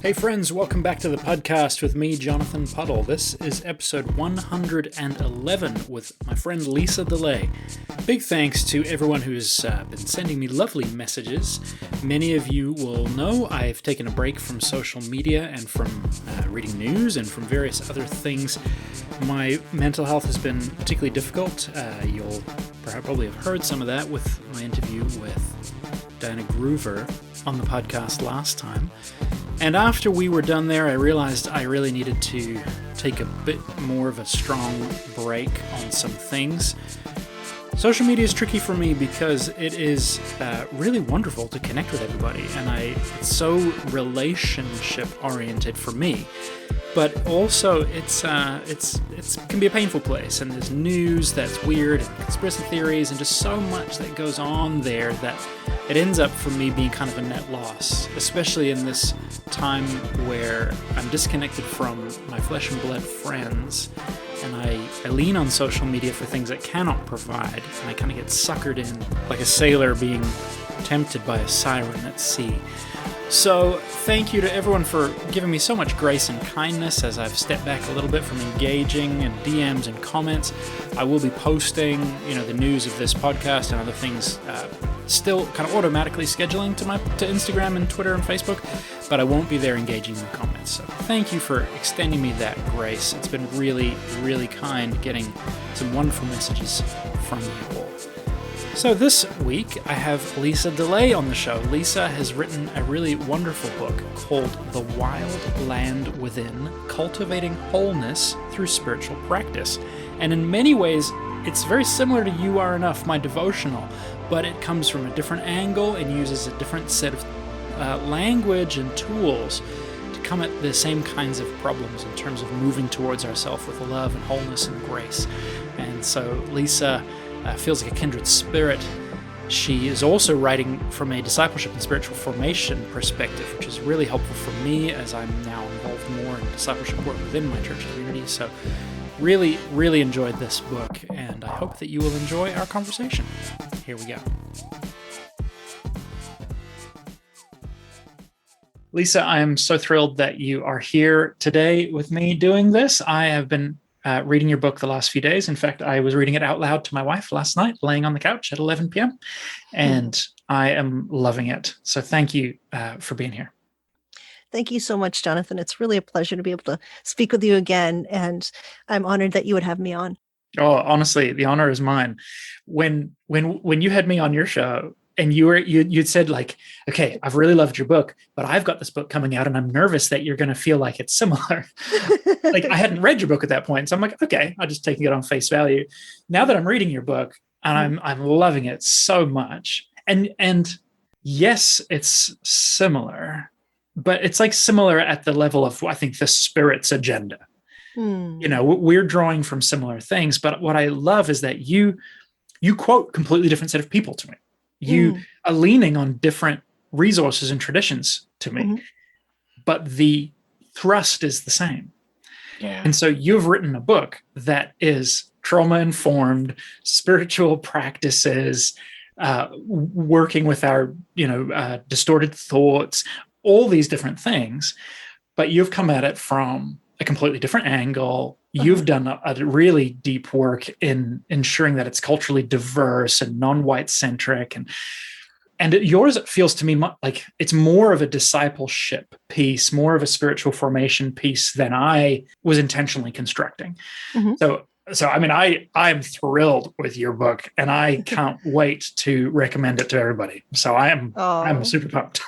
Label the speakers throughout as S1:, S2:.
S1: Hey friends, welcome back to the podcast with me, Jonathan Puddle. This is episode 111 with my friend Lisa DeLay. Big thanks to everyone who's been sending me lovely messages. Many of you will know I've taken a break from social media and from reading news and from various other things. My mental health has been particularly difficult. You'll probably have heard some of that with my interview with Diana Groover on the podcast last time. And after we were done there, I realized I really needed to take a bit more of a strong break on some things. Social media is tricky for me because it is really wonderful to connect with everybody, and it's so relationship oriented for me. But also, it can be a painful place, and there's news that's weird, and conspiracy theories, and just so much that goes on there that it ends up for me being kind of a net loss, especially in this time where I'm disconnected from my flesh and blood friends, and I lean on social media for things that cannot provide, and I kind of get suckered in like a sailor being tempted by a siren at sea. So thank you to everyone for giving me so much grace and kindness as I've stepped back a little bit from engaging in DMs and comments. I will be posting, the news of this podcast and other things, still kind of automatically scheduling to Instagram and Twitter and Facebook, but I won't be there engaging in the comments. So thank you for extending me that grace. It's been really, really kind getting some wonderful messages from you all. So this week, I have Lisa DeLay on the show. Lisa has written a really wonderful book called The Wild Land Within, Cultivating Wholeness Through Spiritual Practice. And in many ways, it's very similar to You Are Enough, my devotional, but it comes from a different angle and uses a different set of language and tools to come at the same kinds of problems in terms of moving towards ourselves with love and wholeness and grace. And so Lisa feels like a kindred spirit. She is also writing from a discipleship and spiritual formation perspective, which is really helpful for me as I'm now involved more in discipleship work within my church community. So really, really enjoyed this book, and I hope that you will enjoy our conversation. Here we go. Lisa, I am so thrilled that you are here today with me doing this. I have been reading your book the last few days. In fact, I was reading it out loud to my wife last night, laying on the couch at 11 p.m., and I am loving it. So thank you for being here.
S2: Thank you so much, Jonathan. It's really a pleasure to be able to speak with you again, and I'm honored that you would have me on.
S1: Oh, honestly, the honor is mine. When you had me on your show, and you'd said like, okay, I've really loved your book, but I've got this book coming out and I'm nervous that you're going to feel like it's similar. Like I hadn't read your book at that point. So I'm like, okay, I'm just taking it on face value. Now that I'm reading your book and I'm loving it so much. And yes, it's similar, but it's like similar at the level of, I think, the Spirit's agenda. We're drawing from similar things, but what I love is that you quote completely different set of people to me. You are leaning on different resources and traditions to me, but the thrust is the same. Yeah. And so you've written a book that is trauma-informed, spiritual practices, working with our, distorted thoughts, all these different things, but you've come at it from a completely different angle. You've done a really deep work in ensuring that it's culturally diverse and non-white centric. And yours feels to me like it's more of a discipleship piece, more of a spiritual formation piece than I was intentionally constructing. So I mean, I'm thrilled with your book, and I can't wait to recommend it to everybody. So I'm super pumped.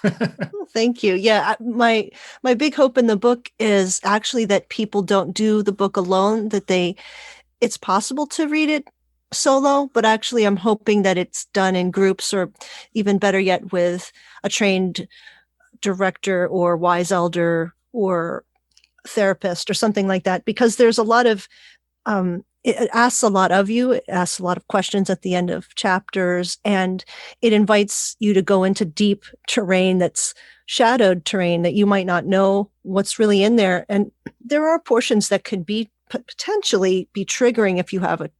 S2: Thank you. Yeah, my big hope in the book is actually that people don't do the book alone, that it's possible to read it solo, but actually I'm hoping that it's done in groups, or even better yet, with a trained director or wise elder or therapist or something like that, because there's a lot of it asks a lot of you. It asks a lot of questions at the end of chapters, and it invites you to go into deep terrain that's shadowed terrain that you might not know what's really in there. And there are portions that could be potentially be triggering if you have a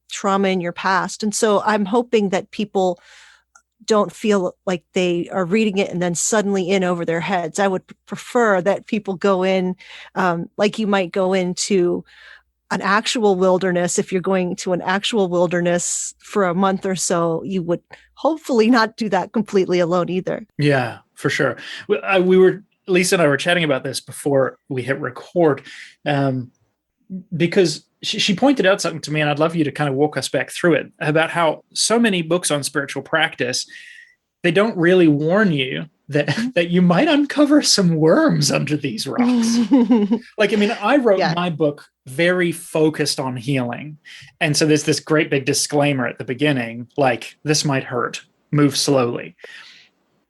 S2: trauma in your past. And so I'm hoping that people don't feel like they are reading it and then suddenly in over their heads. I would prefer that people go in like you might go into an actual wilderness. If you're going to an actual wilderness for a month or so, you would hopefully not do that completely alone either.
S1: Yeah, for sure. Lisa and I were chatting about this before we hit record, because she pointed out something to me, and I'd love you to kind of walk us back through it, about how so many books on spiritual practice, they don't really warn you that you might uncover some worms under these rocks. Like, I mean, I wrote my book very focused on healing. And so there's this great big disclaimer at the beginning, like, this might hurt, move slowly.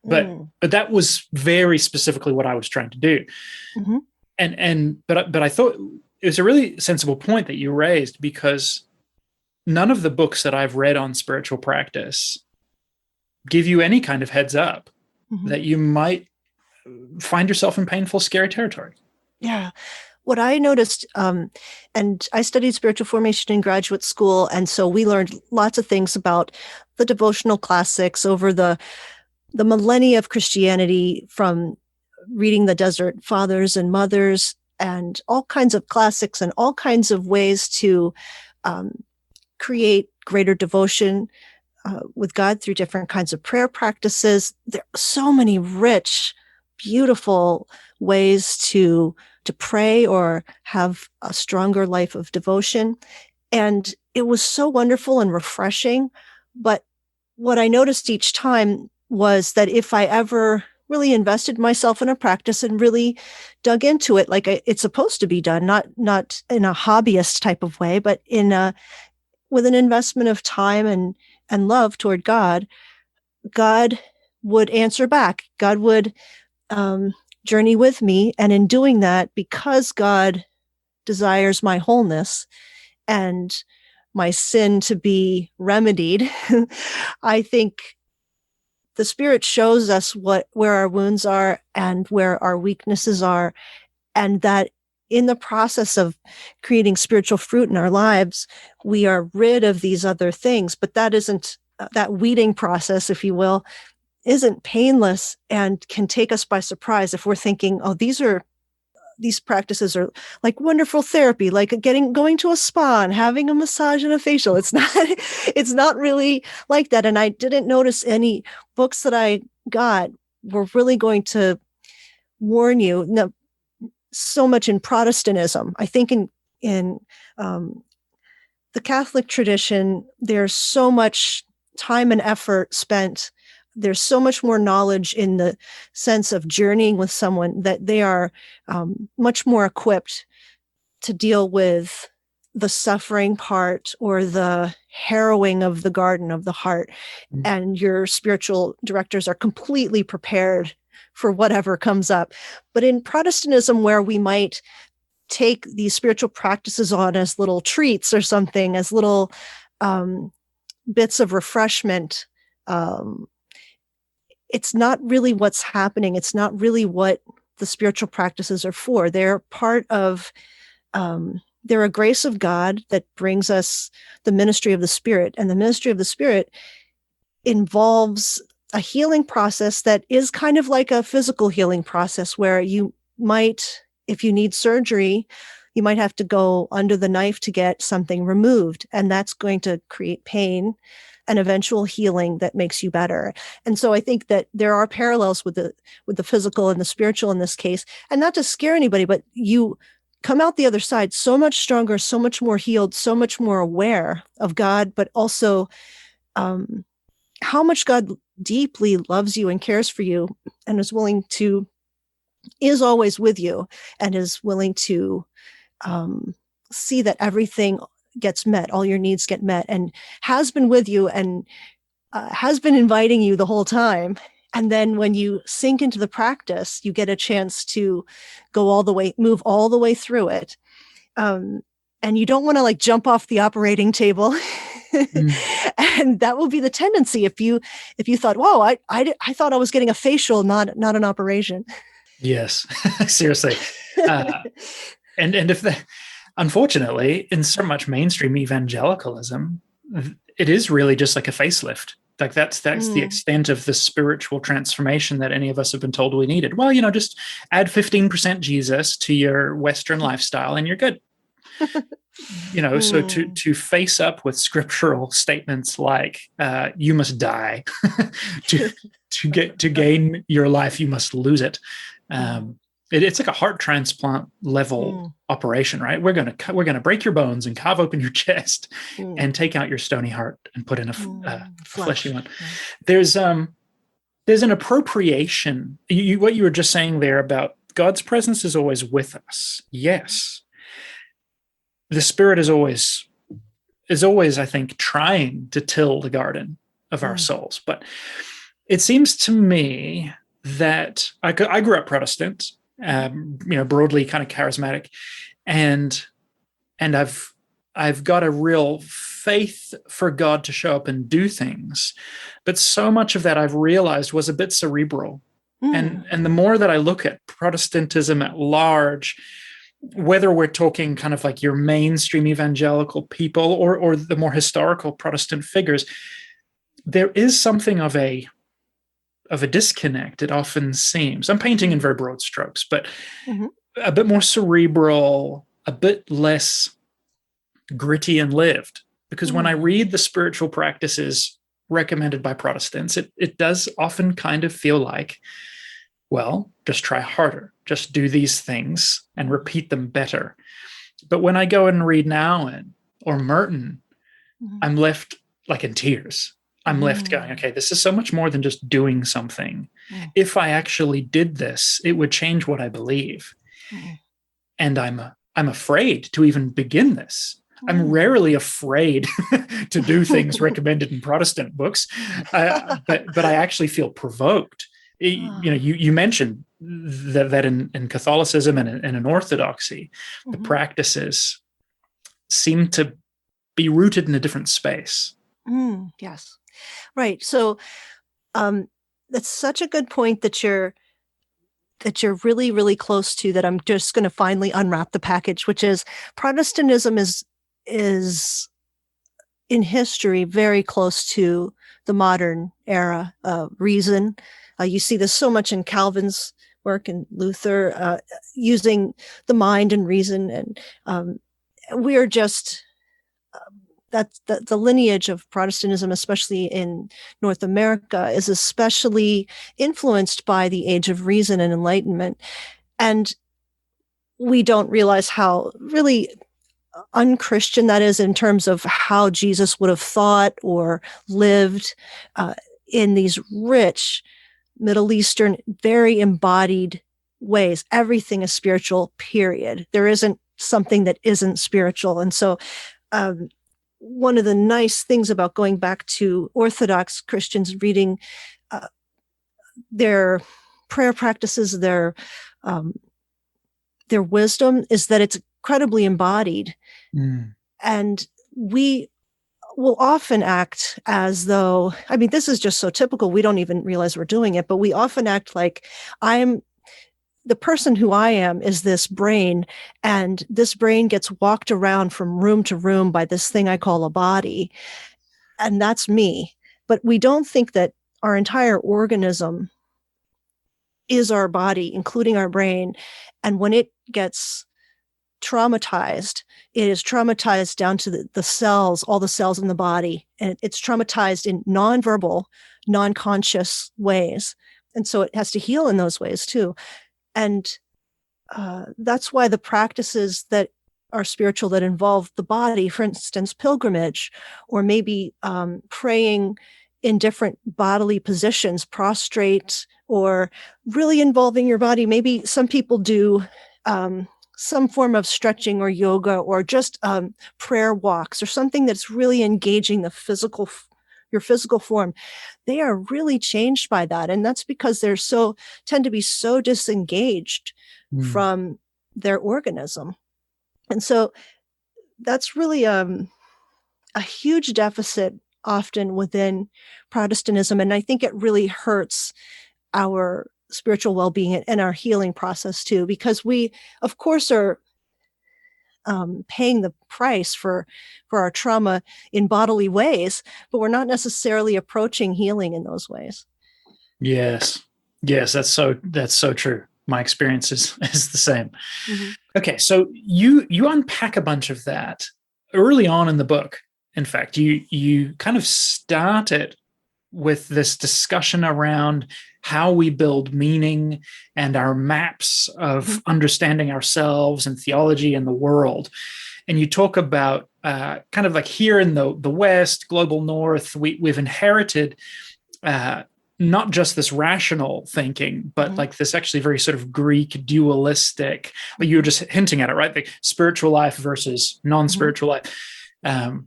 S1: But that was very specifically what I was trying to do. But I thought it was a really sensible point that you raised, because none of the books that I've read on spiritual practice give you any kind of heads up that you might find yourself in painful, scary territory.
S2: Yeah. What I noticed, and I studied spiritual formation in graduate school, and so we learned lots of things about the devotional classics over the millennia of Christianity, from reading the Desert Fathers and Mothers and all kinds of classics and all kinds of ways to create greater devotion with God through different kinds of prayer practices. There are so many rich, beautiful ways to pray or have a stronger life of devotion. And it was so wonderful and refreshing. But what I noticed each time was that if I ever really invested myself in a practice and really dug into it like it's supposed to be done, not in a hobbyist type of way, but with an investment of time and love toward God, God would answer back. God would journey with me. And in doing that, because God desires my wholeness and my sin to be remedied, I think the Spirit shows us where our wounds are and where our weaknesses are, and that in the process of creating spiritual fruit in our lives, we are rid of these other things. But that isn't, that weeding process, if you will, isn't painless and can take us by surprise if we're thinking, oh, these practices are like wonderful therapy, like going to a spa and having a massage and a facial. It's not really like that. And I didn't notice any books that I got were really going to warn you. No, so much in Protestantism. I think in the Catholic tradition, there's so much time and effort spent. There's so much more knowledge in the sense of journeying with someone, that they are much more equipped to deal with the suffering part or the harrowing of the garden of the heart. And your spiritual directors are completely prepared for whatever comes up. But in Protestantism, where we might take these spiritual practices on as little treats or something, as little bits of refreshment, it's not really what's happening. It's not really what the spiritual practices are for. They're part of, they're a grace of God that brings us the ministry of the Spirit. And the ministry of the Spirit involves a healing process that is kind of like a physical healing process, where you might, if you need surgery, you might have to go under the knife to get something removed. And that's going to create pain and eventual healing that makes you better. And so I think that there are parallels with the physical and the spiritual in this case. And not to scare anybody, but you come out the other side so much stronger, so much more healed, so much more aware of God, but also how much God deeply loves you and cares for you and is always with you and is willing to see that everything gets met, all your needs get met, and has been with you and has been inviting you the whole time. And then when you sink into the practice, you get a chance to move all the way through it. And you don't want to like jump off the operating table. And that will be the tendency if you thought, whoa, I thought I was getting a facial, not an operation.
S1: Yes, seriously. And if unfortunately, in so much mainstream evangelicalism, it is really just like a facelift. Like that's the extent of the spiritual transformation that any of us have been told we needed. Well, just add 15% Jesus to your Western lifestyle and you're good. So to face up with scriptural statements like you must die to gain your life, you must lose it. It's like a heart transplant level operation, right? We're gonna break your bones and carve open your chest and take out your stony heart and put in a fleshy one. There's an appropriation. What you were just saying there about God's presence is always with us. Yes, the Spirit is always, I think, trying to till the garden of our souls. But it seems to me that I grew up Protestant. Broadly kind of charismatic, and I've got a real faith for God to show up and do things, but so much of that I've realized was a bit cerebral, and the more that I look at Protestantism at large, whether we're talking kind of like your mainstream evangelical people or the more historical Protestant figures, there is something of a disconnect, it often seems. I'm painting in very broad strokes, but a bit more cerebral, a bit less gritty and lived. Because when I read the spiritual practices recommended by Protestants, it does often kind of feel like, well, just try harder, just do these things and repeat them better. But when I go and read Nouwen or Merton, I'm left like in tears. I'm left going, okay, this is so much more than just doing something. If I actually did this, it would change what I believe. And I'm afraid to even begin this. I'm rarely afraid to do things recommended in Protestant books, but I actually feel provoked. You mentioned that in Catholicism and in Orthodoxy, the practices seem to be rooted in a different space.
S2: Yes. Right. So that's such a good point that you're really, really close to, that I'm just going to finally unwrap the package, which is Protestantism is in history very close to the modern era of reason. You see this so much in Calvin's work and Luther, using the mind and reason. And we are just... That's the lineage of Protestantism, especially in North America, is especially influenced by the Age of Reason and Enlightenment. And we don't realize how really unchristian that is in terms of how Jesus would have thought or lived in these rich Middle Eastern, very embodied ways. Everything is spiritual, period. There isn't something that isn't spiritual. And so one of the nice things about going back to Orthodox Christians, reading their prayer practices, their wisdom, is that it's incredibly embodied. And we will often act as though, this is just so typical, we don't even realize we're doing it, but we often act like the person who I am is this brain, and this brain gets walked around from room to room by this thing I call a body. And that's me. But we don't think that our entire organism is our body, including our brain. And when it gets traumatized, it is traumatized down to the cells, all the cells in the body. And it's traumatized in nonverbal, non-conscious ways. And so it has to heal in those ways too. And that's why the practices that are spiritual that involve the body, for instance, pilgrimage, or maybe praying in different bodily positions, prostrate, or really involving your body. Maybe some people do some form of stretching or yoga, or just prayer walks, or something that's really engaging the your physical form. They are really changed by that. And that's because they're tend to be so disengaged from their organism. And so that's really a huge deficit often within Protestantism. And I think it really hurts our spiritual well-being and our healing process too, because we, of course, are paying the price for our trauma in bodily ways, but we're not necessarily approaching healing in those ways.
S1: Yes. Yes, that's so true. My experience is the same.
S2: Mm-hmm.
S1: Okay, so you unpack a bunch of that early on in the book. In fact, you kind of started with this discussion around how we build meaning and our maps of understanding ourselves and theology and the world. And you talk about kind of like here in the West, global North, we've inherited not just this rational thinking, but like this actually very sort of Greek dualistic, but you were just hinting at it, right? The spiritual life versus non-spiritual life. And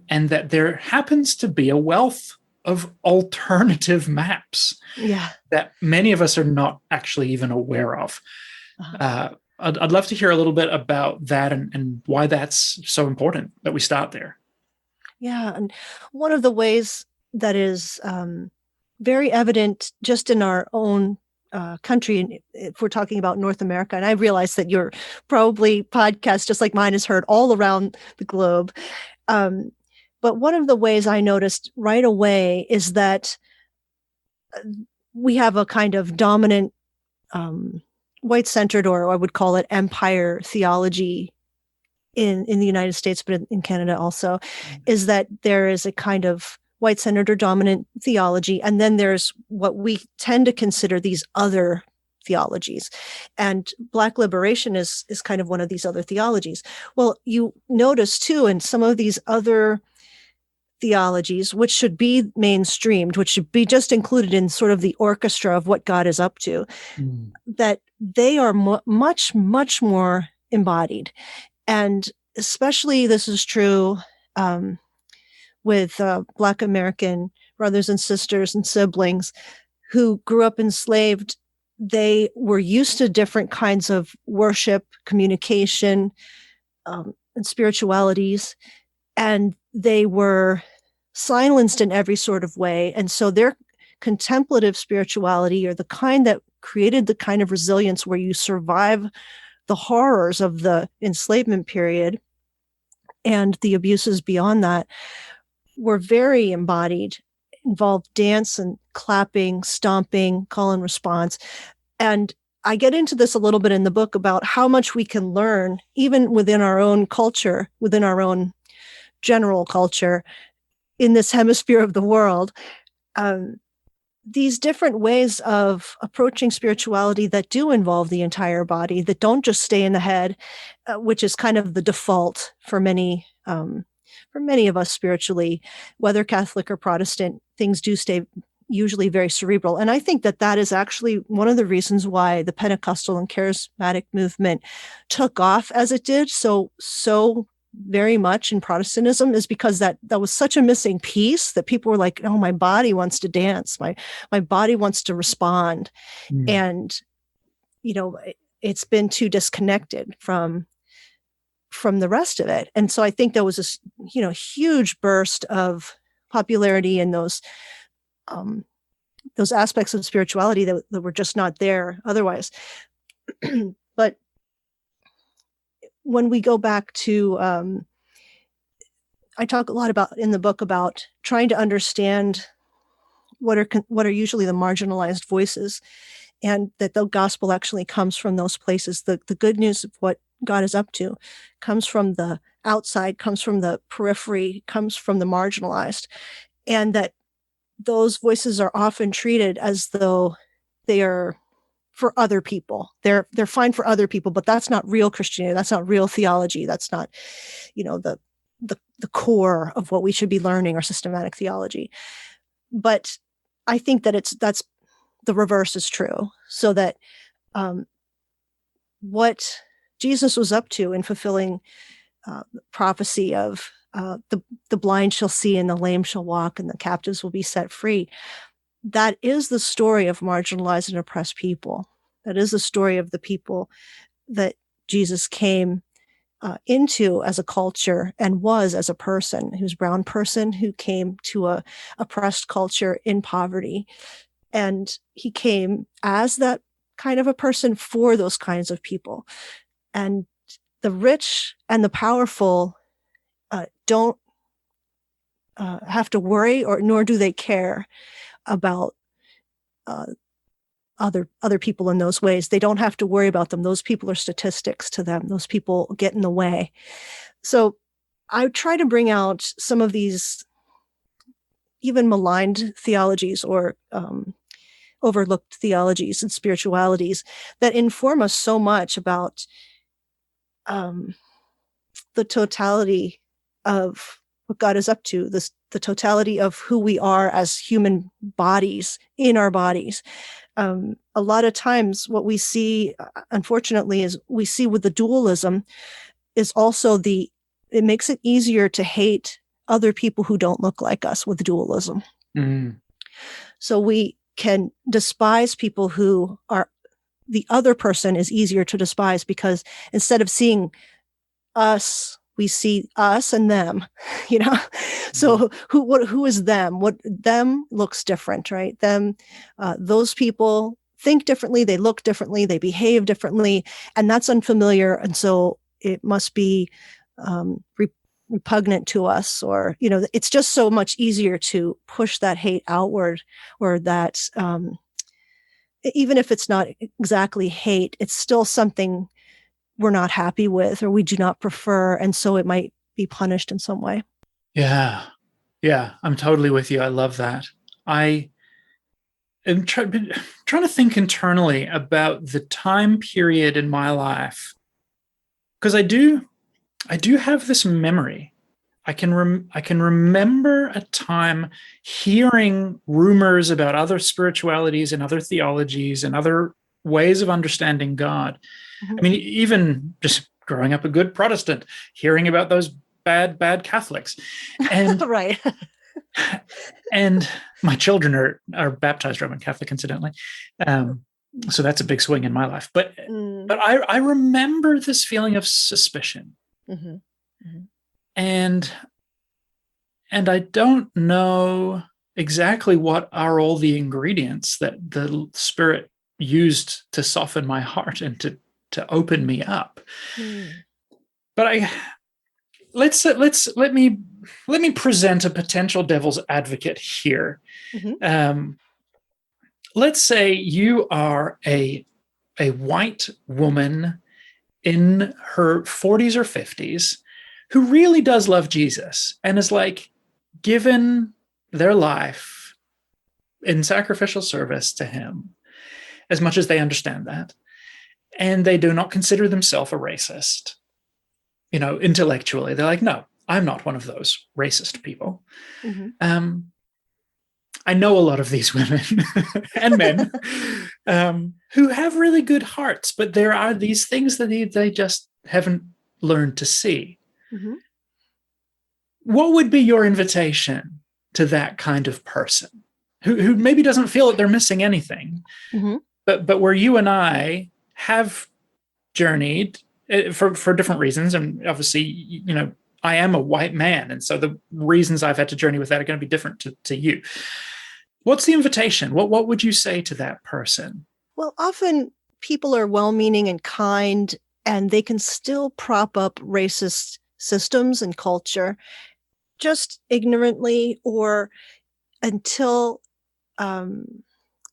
S1: that there happens to be a wealth of alternative maps that many of us are not actually even aware of. I'd love to hear a little bit about that and why that's so important that we start there.
S2: Yeah, and one of the ways that is very evident just in our own country, and if we're talking about North America, and I realize that your probably podcast, just like mine, is heard all around the globe. But one of the ways I noticed right away is that we have a kind of dominant white-centered, or I would call it empire theology in the United States, but in Canada also, is that there is a kind of white-centered or dominant theology, and then there's what we tend to consider these other theologies. And Black liberation is kind of one of these other theologies. Well, you notice too in some of these other theologies, which should be mainstreamed, which should be just included in sort of the orchestra of what God is up to, that they are much, much more embodied. And especially this is true with Black American brothers and sisters and siblings who grew up enslaved. They were used to different kinds of worship, communication, and spiritualities, and they were silenced in every sort of way. And so their contemplative spirituality, or the kind that created the kind of resilience where you survive the horrors of the enslavement period and the abuses beyond that, were very embodied, involved dance and clapping, stomping, call and response. And I get into this a little bit in the book about how much we can learn, even within our own culture, within our own general culture, in this hemisphere of the world, these different ways of approaching spirituality that do involve the entire body, that don't just stay in the head, which is kind of the default for many of us spiritually, whether Catholic or Protestant. Things do stay usually very cerebral. And I think that is actually one of the reasons why the Pentecostal and charismatic movement took off as it did so very much in Protestantism, is because that was such a missing piece that people were like, oh, my body wants to dance. My body wants to respond. And, it's been too disconnected from the rest of it. And so I think there was this, huge burst of popularity in those aspects of spirituality that were just not there otherwise. But when we go back to, I talk a lot about in the book about trying to understand what are usually the marginalized voices, and that the gospel actually comes from those places. The good news of what God is up to comes from the outside, comes from the periphery, comes from the marginalized, and that those voices are often treated as though they are for other people. They're fine for other people, but that's not real Christianity. That's not real theology. That's not, the core of what we should be learning, or systematic theology. But I think that that's the reverse is true. So that what Jesus was up to in fulfilling prophecy of the blind shall see and the lame shall walk and the captives will be set free, that is the story of marginalized and oppressed people. That is the story of the people that Jesus came into as a culture and was as a person. He was a brown person who came to a oppressed culture in poverty. And he came as that kind of a person for those kinds of people. And the rich and the powerful don't have to worry, or nor do they care about other people in those ways. They don't have to worry about them. Those people are statistics to them. Those people get in the way. So I try to bring out some of these even maligned theologies or overlooked theologies and spiritualities that inform us so much about the totality of what God is up to, the totality of who we are as human bodies in our bodies. A lot of times what we see, unfortunately, is we see with the dualism is also it makes it easier to hate other people who don't look like us with dualism.
S1: Mm.
S2: So we can despise people who are, the other person is easier to despise because instead of seeing us, we see us and them, you know? So who is them? What them looks different, right? Them, those people think differently, they look differently, they behave differently, and that's unfamiliar. And so it must be repugnant to us, or, you know, it's just so much easier to push that hate outward, or that, even if it's not exactly hate, it's still something we're not happy with or we do not prefer. And so it might be punished in some way.
S1: Yeah. Yeah. I'm totally with you. I love that. I am trying to think internally about the time period in my life, because I do have this memory. I can remember a time hearing rumors about other spiritualities and other theologies and other ways of understanding God.
S2: Mm-hmm.
S1: I mean, even just growing up a good Protestant, hearing about those bad Catholics, and
S2: right.
S1: and my children are baptized Roman Catholic, incidentally. So that's a big swing in my life. But I remember this feeling of suspicion.
S2: Mm-hmm. Mm-hmm.
S1: And I don't know exactly what are all the ingredients that the Spirit used to soften my heart and to open me up. But let me present a potential devil's advocate here. Mm-hmm. Let's say you are a white woman in her 40s or 50s who really does love Jesus and is like given their life in sacrificial service to him as much as they understand that. And they do not consider themselves a racist. You know, intellectually, they're like, no, I'm not one of those racist people. Mm-hmm. I know a lot of these women and men who have really good hearts, but there are these things that they just haven't learned to see. Mm-hmm. What would be your invitation to that kind of person who maybe doesn't feel that they're missing anything, mm-hmm. but where you and I have journeyed for different reasons, and obviously, you know, I am a white man, and so the reasons I've had to journey with that are going to be different to you. What's the invitation? What would you say to that person?
S2: Well, often people are well-meaning and kind, and they can still prop up racist systems and culture just ignorantly, or until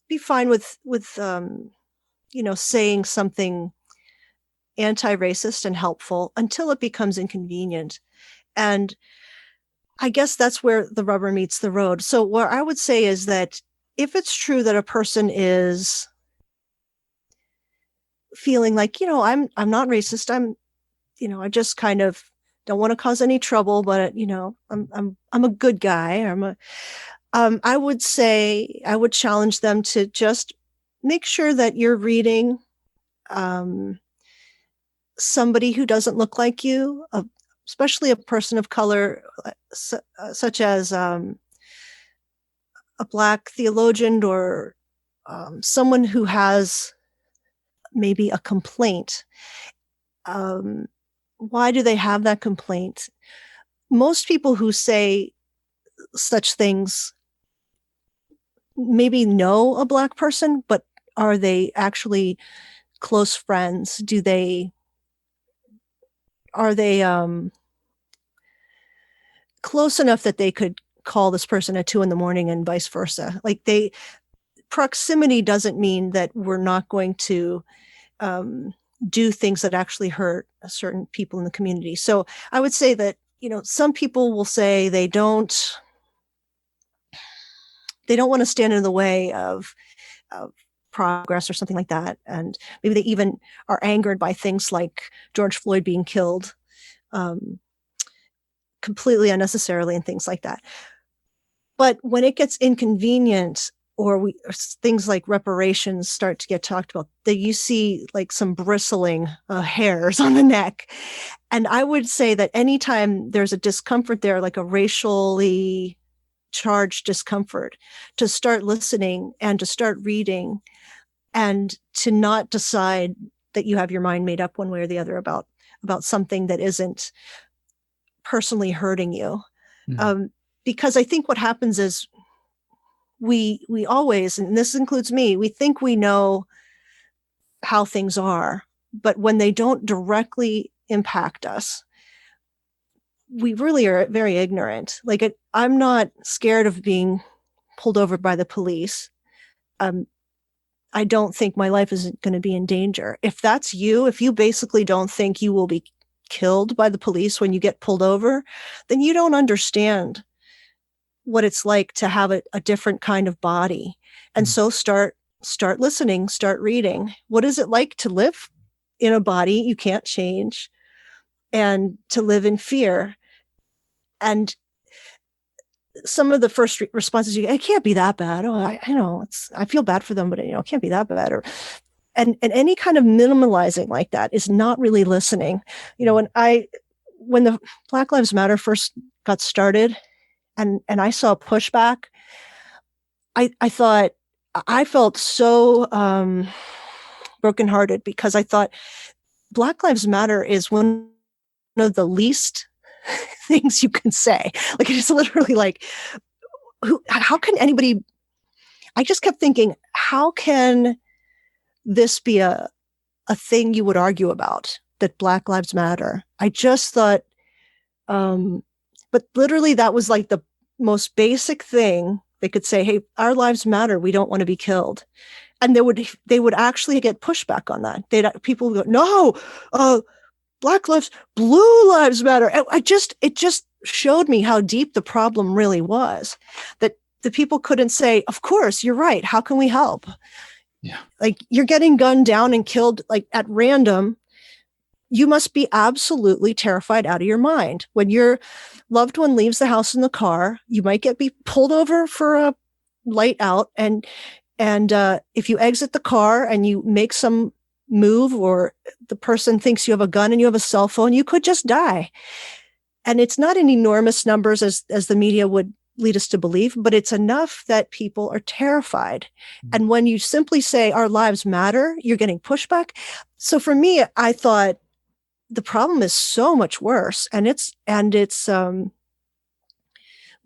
S2: be fine with you know, saying something anti-racist and helpful until it becomes inconvenient. And I guess that's where the rubber meets the road. So what I would say is that if it's true that a person is feeling like, you know, I'm not racist, you know, I just kind of don't want to cause any trouble, but, you know, I'm a good guy. I would say, I would challenge them to just make sure that you're reading somebody who doesn't look like you, especially a person of color, such as a Black theologian, or someone who has maybe a complaint. Why do they have that complaint? Most people who say such things maybe know a Black person, but are they actually close friends? Do they are they close enough that they could call this person at 2 a.m. and vice versa? Like proximity doesn't mean that we're not going to do things that actually hurt certain people in the community. So I would say that, some people will say they don't want to stand in the way of progress or something like that. And maybe they even are angered by things like George Floyd being killed completely unnecessarily and things like that. But when it gets inconvenient, or things like reparations start to get talked about, that you see like some bristling hairs on the neck. And I would say that anytime there's a discomfort there, like a racially charged discomfort, to start listening and to start reading, and to not decide that you have your mind made up one way or the other about something that isn't personally hurting you. Because I think what happens is we always, and this includes me, we think we know how things are, but when they don't directly impact us, we really are very ignorant. Like I'm not scared of being pulled over by the police. I don't think my life isn't going to be in danger. If that's you, if you basically don't think you will be killed by the police when you get pulled over, then you don't understand what it's like to have a different kind of body. And so start listening, start reading. What is it like to live in a body you can't change, and to live in fear? And some of the first responses it can't be that bad. Oh, I know I feel bad for them, but it can't be that bad. And any kind of minimalizing like that is not really listening. When the Black Lives Matter first got started, and I saw pushback, I thought, I felt so brokenhearted, because I thought Black Lives Matter is one of the least things you can say. Like, it's literally like, how can anybody, I just kept thinking, how can this be a thing you would argue about, that Black Lives Matter? I just thought, but literally that was like the most basic thing they could say. Hey, our lives matter. We don't want to be killed. And they would actually get pushback on that. People would go, no, Black lives, blue lives matter. It just showed me how deep the problem really was, that the people couldn't say, of course, you're right. How can we help?
S1: Yeah.
S2: Like, you're getting gunned down and killed like at random. You must be absolutely terrified out of your mind. When your loved one leaves the house in the car, you might be pulled over for a light out. And if you exit the car and you make some move, or the person thinks you have a gun and you have a cell phone, you could just die. And it's not in enormous numbers as the media would lead us to believe, but it's enough that people are terrified. And when you simply say our lives matter, you're getting pushback. So for me, I thought, the problem is so much worse. And it's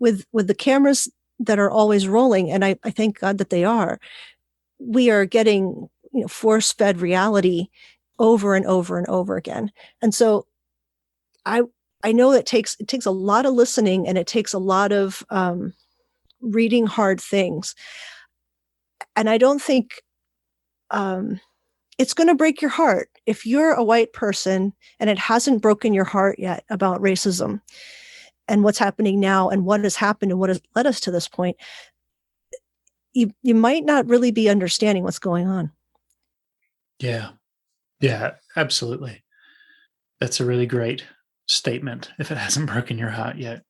S2: with the cameras that are always rolling, and I thank God that they are, we are getting force-fed reality over and over and over again. And so I know it takes a lot of listening, and it takes a lot of reading hard things. And I don't think it's going to break your heart. If you're a white person and it hasn't broken your heart yet about racism and what's happening now and what has happened and what has led us to this point, you might not really be understanding what's going on.
S1: Yeah. Yeah, absolutely. That's a really great statement, if it hasn't broken your heart yet.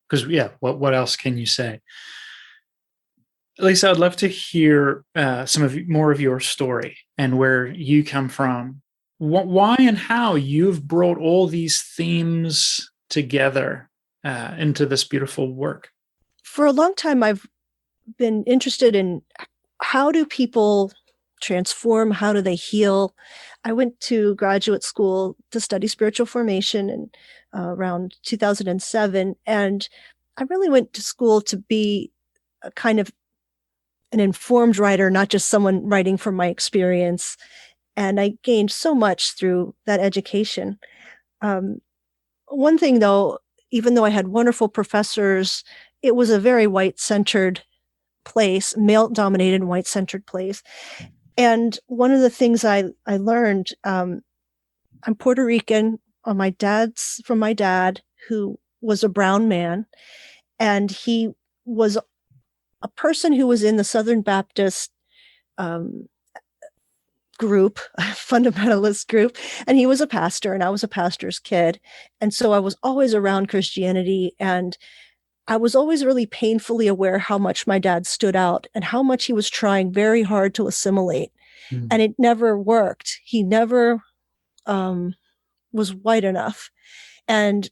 S1: Because, what else can you say? Lisa, I'd love to hear more of your story and where you come from. Why and how you've brought all these themes together into this beautiful work.
S2: For a long time, I've been interested in how do people transform? How do they heal? I went to graduate school to study spiritual formation in around 2007. And I really went to school to be a kind of an informed writer, not just someone writing from my experience. And I gained so much through that education. One thing, though, even though I had wonderful professors, it was a very white-centered place, male-dominated, white-centered place. And one of the things I learned, I'm Puerto Rican on from my dad, who was a brown man, and he was a person who was in the Southern Baptist group, fundamentalist group, and he was a pastor, and I was a pastor's kid. And so I was always around Christianity, and I was always really painfully aware how much my dad stood out and how much he was trying very hard to assimilate. And it never worked. He never was white enough. And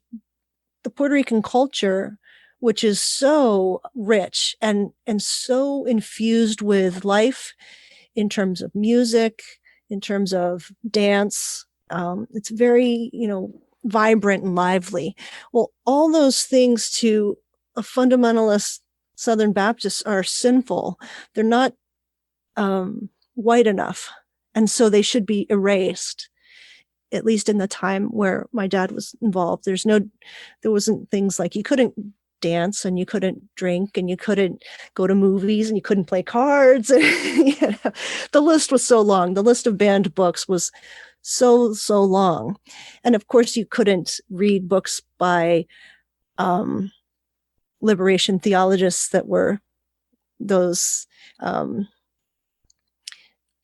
S2: the Puerto Rican culture, which is so rich and so infused with life in terms of music, in terms of dance, it's very, vibrant and lively. Well, all those things to a fundamentalist Southern Baptist are sinful. They're not white enough. And so they should be erased, at least in the time where my dad was involved. There wasn't things like you couldn't dance and you couldn't drink and you couldn't go to movies and you couldn't play cards. The list was so long. The list of banned books was so long. And of course, you couldn't read books by liberation theologists that were those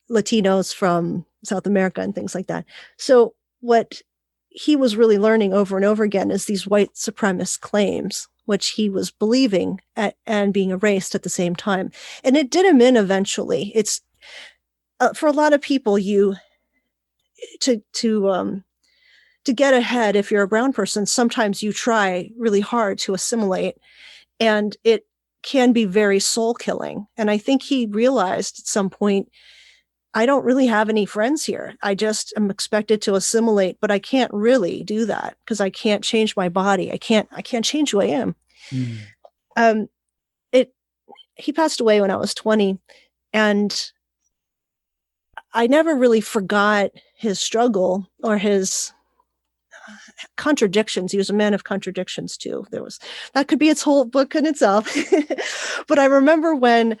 S2: Latinos from South America and things like that. So what he was really learning over and over again is these white supremacist claims, which he was believing and being erased at the same time. And it did him in eventually. It's for a lot of people, to get ahead, if you're a brown person, sometimes you try really hard to assimilate, and it can be very soul killing. And I think he realized at some point, I don't really have any friends here. I just am expected to assimilate, but I can't really do that because I can't change my body. I can't change who I am. He passed away when I was 20, and I never really forgot his struggle or his contradictions. He was a man of contradictions too. That could be its whole book in itself. But I remember when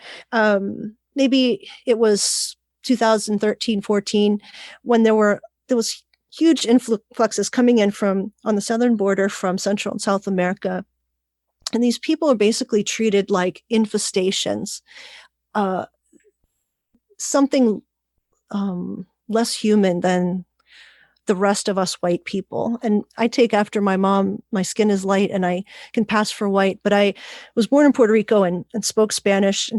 S2: maybe it was 2013, 14, when there was huge influxes coming in from on the southern border from Central and South America. And these people are basically treated like infestations, something less human than the rest of us white people. And I take after my mom. My skin is light and I can pass for white, but I was born in Puerto Rico and spoke Spanish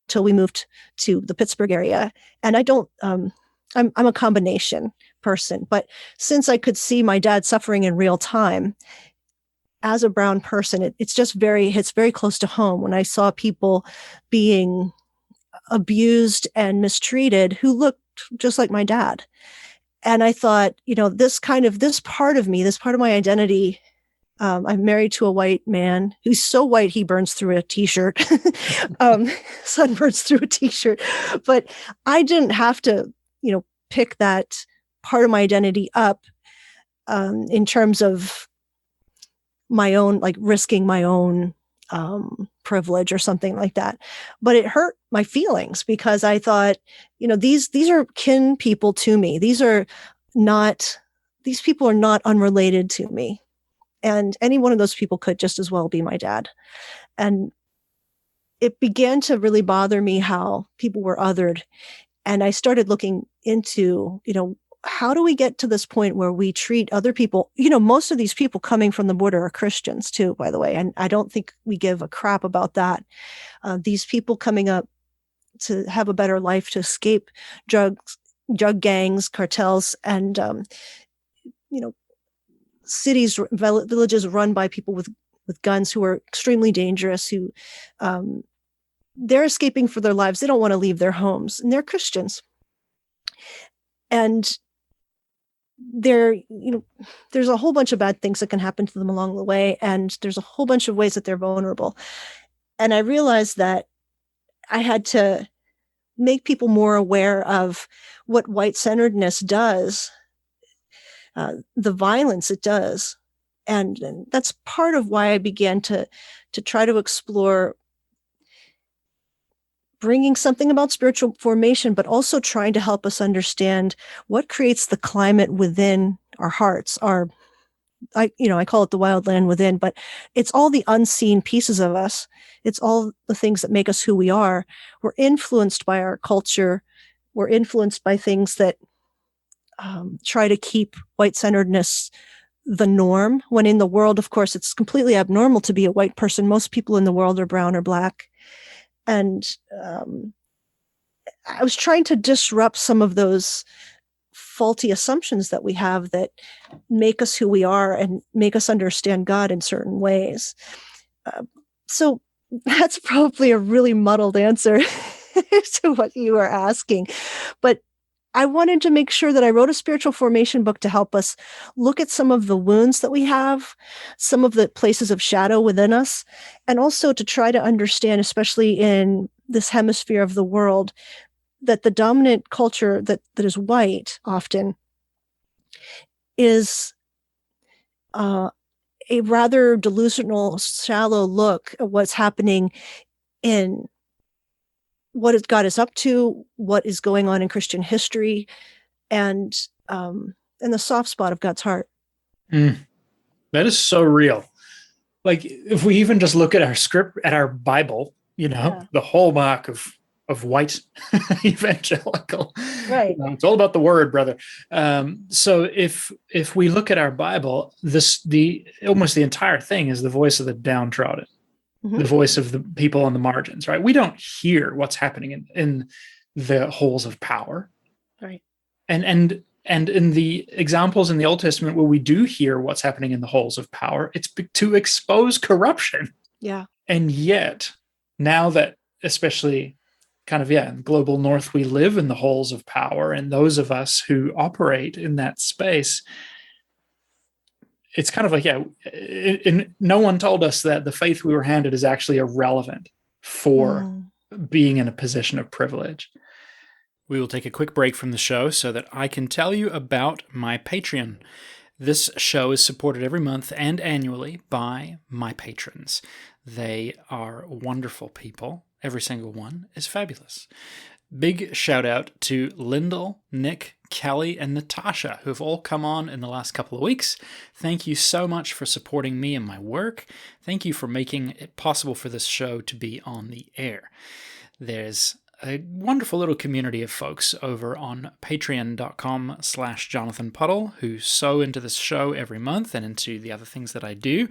S2: until we moved to the Pittsburgh area. And I don't, I'm a combination person, but since I could see my dad suffering in real time as a brown person, it's very close to home when I saw people being abused and mistreated who looked just like my dad. And I thought, this part of me, this part of my identity, I'm married to a white man who's so white he burns through a t-shirt, sunburns through a t-shirt. But I didn't have to, pick that part of my identity up in terms of my own, like risking my own privilege or something like that. But it hurt my feelings because I thought, these are kin people to me. These people are not unrelated to me. And any one of those people could just as well be my dad. And it began to really bother me how people were othered. And I started looking into, how do we get to this point where we treat other people? Most of these people coming from the border are Christians too, by the way. And I don't think we give a crap about that. These people coming up to have a better life, to escape drug gangs, cartels, and, cities, villages run by people with guns who are extremely dangerous, who they're escaping for their lives. They don't want to leave their homes, and they're Christians. And there's a whole bunch of bad things that can happen to them along the way. And there's a whole bunch of ways that they're vulnerable. And I realized that I had to make people more aware of what white-centeredness does. the violence it does. And that's part of why I began to try to explore bringing something about spiritual formation, but also trying to help us understand what creates the climate within our hearts, I call it the wild land within, but it's all the unseen pieces of us. It's all the things that make us who we are. We're influenced by our culture. We're influenced by things that try to keep white-centeredness the norm, when in the world, of course, it's completely abnormal to be a white person. Most people in the world are brown or black. And I was trying to disrupt some of those faulty assumptions that we have that make us who we are and make us understand God in certain ways. So that's probably a really muddled answer to what you are asking. But I wanted to make sure that I wrote a spiritual formation book to help us look at some of the wounds that we have, some of the places of shadow within us, and also to try to understand, especially in this hemisphere of the world, that the dominant culture that is white often is a rather delusional, shallow look at what's happening in what God is up to, what is going on in Christian history, and the soft spot of God's heart.
S1: That is so real. Like, if we even just look at our script, at our Bible, the hallmark of white evangelical,
S2: right?
S1: It's all about the word, brother. So if we look at our Bible, almost the entire thing is the voice of the downtrodden. Mm-hmm. The voice of the people on the margins, right? We don't hear what's happening in the halls of power,
S2: right?
S1: And in the examples in the Old Testament where we do hear what's happening in the halls of power, it's to expose corruption.
S2: Yeah.
S1: And yet, now that, especially kind of, in global North, we live in the halls of power, and those of us who operate in that space, it's kind of like, no one told us that the faith we were handed is actually irrelevant for being in a position of privilege. We will take a quick break from the show so that I can tell you about my Patreon. This show is supported every month and annually by my patrons. They are wonderful people. Every single one is fabulous. Big shout out to Lyndall, Nick, Kelly, and Natasha, who have all come on in the last couple of weeks. Thank you so much for supporting me and my work. Thank you for making it possible for this show to be on the air. There's a wonderful little community of folks over on patreon.com/Jonathan Puddle who sow into this show every month and into the other things that I do.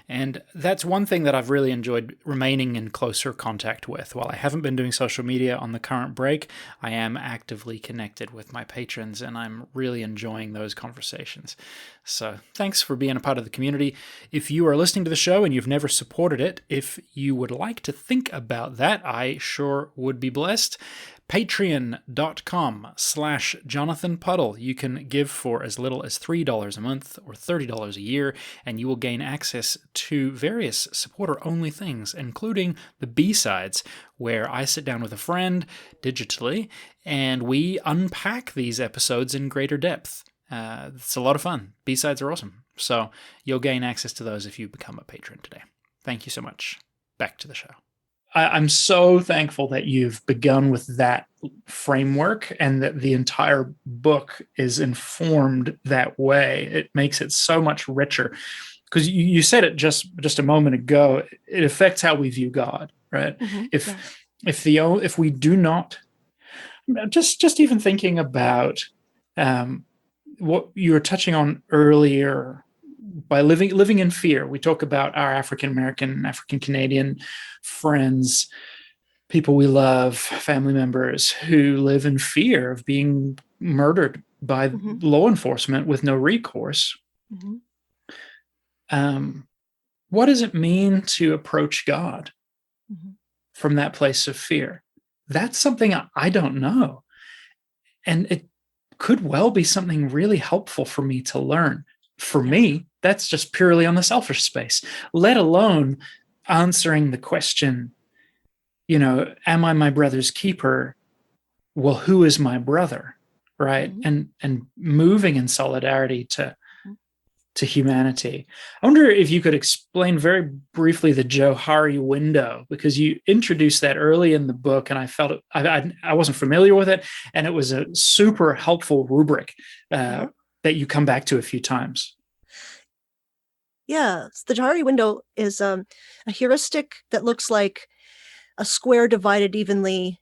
S1: And that's one thing that I've really enjoyed remaining in closer contact with. While I haven't been doing social media on the current break, I am actively connected with my patrons, and I'm really enjoying those conversations. So thanks for being a part of the community. If you are listening to the show and you've never supported it, if you would like to think about that, I sure would be blessed. Patreon.com/Jonathan Puddle. You can give for as little as $3 a month or $30 a year, and you will gain access to various supporter-only things, including the B-sides, where I sit down with a friend digitally, and we unpack these episodes in greater depth. It's a lot of fun. B-sides are awesome. So you'll gain access to those if you become a patron today. Thank you so much. Back to the show. I'm so thankful that you've begun with that framework and that the entire book is informed that way. It makes it so much richer, because you said it just a moment ago. It affects how we view God, right? Mm-hmm. If we do not, just even thinking about what you were touching on earlier. By living in fear, we talk about our African American, African Canadian friends, people we love, family members who live in fear of being murdered by law enforcement with no recourse. Mm-hmm. What does it mean to approach God from that place of fear? That's something I don't know. And it could well be something really helpful for me to learn. For me, that's just purely on the selfish space, let alone answering the question, am I my brother's keeper? Well, who is my brother? right?
S2: Mm-hmm.
S1: And moving in solidarity to humanity. I wonder if you could explain very briefly the Johari window, because you introduced that early in the book, and I felt I wasn't familiar with it, and it was a super helpful rubric
S2: Uh-huh.
S1: that you come back to a few times.
S2: Yeah, the Johari window is a heuristic that looks like a square divided evenly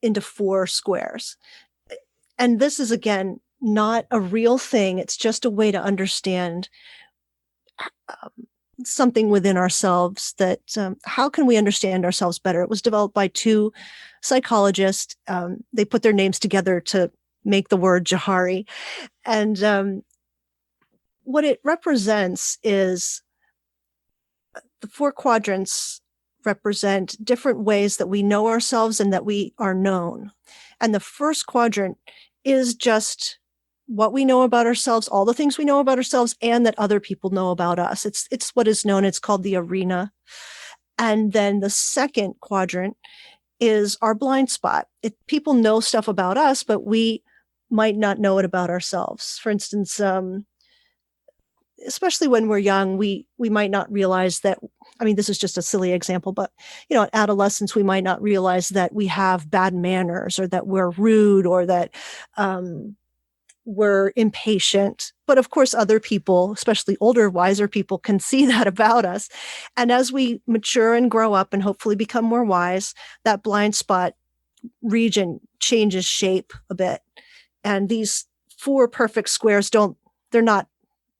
S2: into 4 squares. And this is, again, not a real thing. It's just a way to understand something within ourselves, that how can we understand ourselves better? It was developed by 2 psychologists. They put their names together to make the word Johari. And what it represents is the 4 quadrants represent different ways that we know ourselves and that we are known. And the first quadrant is just what we know about ourselves, all the things we know about ourselves, and that other people know about us. It's what is known, it's called the arena. And then the second quadrant is our blind spot. People know stuff about us, but we might not know it about ourselves. For instance, especially when we're young, we might not realize that. I mean, this is just a silly example, but at adolescence, we might not realize that we have bad manners, or that we're rude, or that we're impatient. But of course, other people, especially older, wiser people, can see that about us. And as we mature and grow up and hopefully become more wise, that blind spot region changes shape a bit. And these 4 perfect squares they're not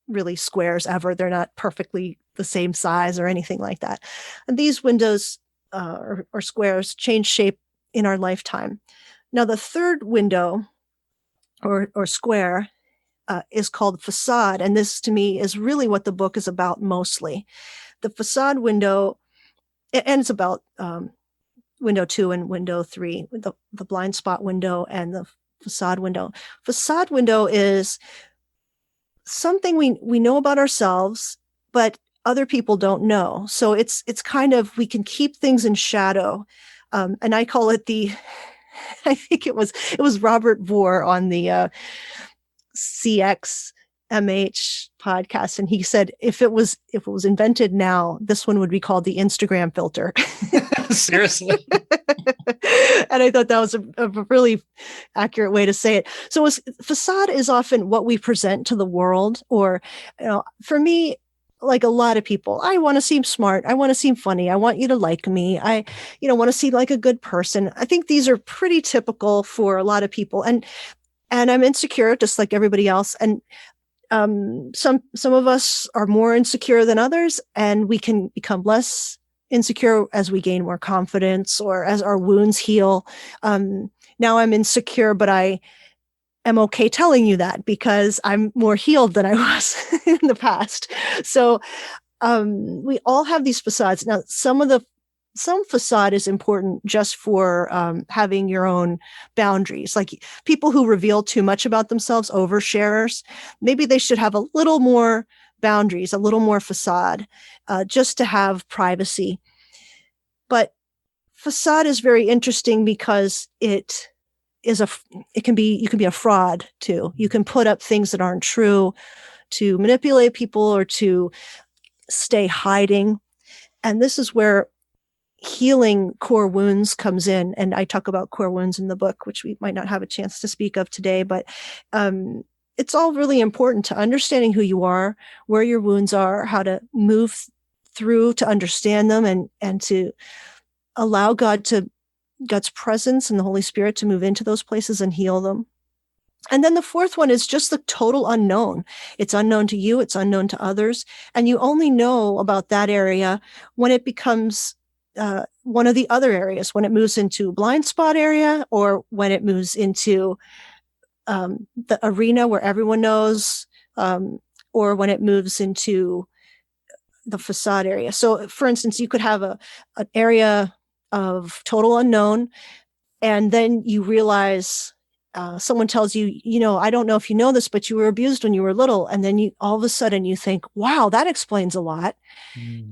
S2: really squares ever. They're not perfectly the same size or anything like that. And these windows or squares change shape in our lifetime. Now, the third window or square is called facade. And this, to me, is really what the book is about mostly. The facade window, and it's about window 2 and window 3, the blind spot window and the facade window. Facade window is something we know about ourselves, but other people don't know. So it's kind of, we can keep things in shadow. And I call it I think it was Robert Vore on the CXMH podcast, and he said if it was invented now, this one would be called the Instagram filter.
S1: Seriously.
S2: And I thought that was a really accurate way to say it. So facade is often what we present to the world, or for me, like a lot of people, I want to seem smart, I want to seem funny, I want you to like me, I want to seem like a good person. I think these are pretty typical for a lot of people, and I'm insecure just like everybody else. And some of us are more insecure than others, and we can become less insecure as we gain more confidence or as our wounds heal. Now I'm insecure, but I am okay telling you that because I'm more healed than I was in the past. So we all have these facades. Now, some facade is important just for having your own boundaries. Like people who reveal too much about themselves, oversharers, maybe they should have a little more boundaries, a little more facade, just to have privacy. But facade is very interesting because you can be a fraud too. You can put up things that aren't true to manipulate people or to stay hiding. And this is where healing core wounds comes in. And I talk about core wounds in the book, which we might not have a chance to speak of today, but it's all really important to understanding who you are, where your wounds are, how to move through to understand them, and to allow God's presence and the Holy Spirit to move into those places and heal them. And then the fourth one is just the total unknown. It's unknown to you, it's unknown to others, and you only know about that area when it becomes one of the other areas, when it moves into blind spot area, or when it moves into the arena where everyone knows, or when it moves into the facade area. So, for instance, you could have an area of total unknown, and then you realize someone tells you, I don't know if you know this, but you were abused when you were little. And then all of a sudden you think, wow, that explains a lot.